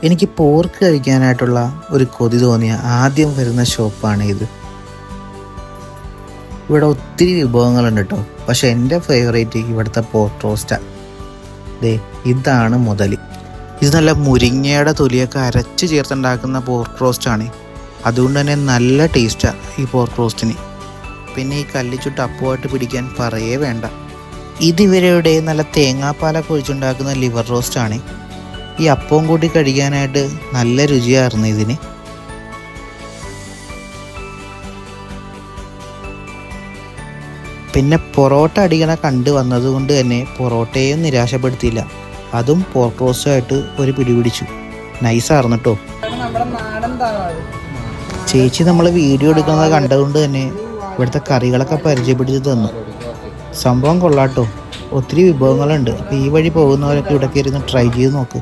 എനിക്ക് പോർക്ക് കഴിക്കാനായിട്ടുള്ള ഒരു കൊതി തോന്നിയ ആദ്യം വരുന്ന ഷോപ്പാണ് ഇത്. ഇവിടെ ഒത്തിരി വിഭവങ്ങളുണ്ട് കേട്ടോ. പക്ഷെ എൻ്റെ ഫേവറേറ്റ് ഇവിടുത്തെ പോർക്ക് റോസ്റ്റാണ്. ഇതാണ് മുതൽ. ഇത് നല്ല മുരിങ്ങയുടെ തൊലിയൊക്കെ അരച്ച് ചേർത്തുണ്ടാക്കുന്ന പോർക്ക് റോസ്റ്റാണ്. അതുകൊണ്ട് തന്നെ നല്ല ടേസ്റ്റാണ് ഈ പോർക്ക് റോസ്റ്റിന്. പിന്നെ ഈ കല്ലിച്ചുട്ട് അപ്പമായിട്ട് പിടിക്കാൻ പറയേ വേണ്ട. ഇതിവരുടെ നല്ല തേങ്ങാപ്പാലൊക്കെ ഒഴിച്ചുണ്ടാക്കുന്ന ലിവർ റോസ്റ്റാണ്. ഈ അപ്പവും കൂട്ടി കഴിക്കാനായിട്ട് നല്ല രുചിയായിരുന്നു ഇതിന്. പിന്നെ പൊറോട്ട അടിക്കണ കണ്ടു വന്നതുകൊണ്ട് തന്നെ പൊറോട്ടയും നിരാശപ്പെടുത്തിയില്ല. അതും പോർക്ക് റോസ്റ്റുമായിട്ട് ഒരു പിടിപിടിച്ചു. നൈസായിരുന്നു കേട്ടോ. ചേച്ചി നമ്മൾ വീഡിയോ എടുക്കുന്നത് കണ്ടതുകൊണ്ട് തന്നെ ഇവിടുത്തെ കറികളൊക്കെ പരിചയപ്പെടുത്തി തന്നു. സംഭവം കൊള്ളാട്ടോ. ഒത്തിരി വിഭവങ്ങളുണ്ട്. അപ്പോൾ ഈ വഴി പോകുന്നവരൊക്കെ ഇവിടെ കയറി ട്രൈ ചെയ്ത് നോക്ക്.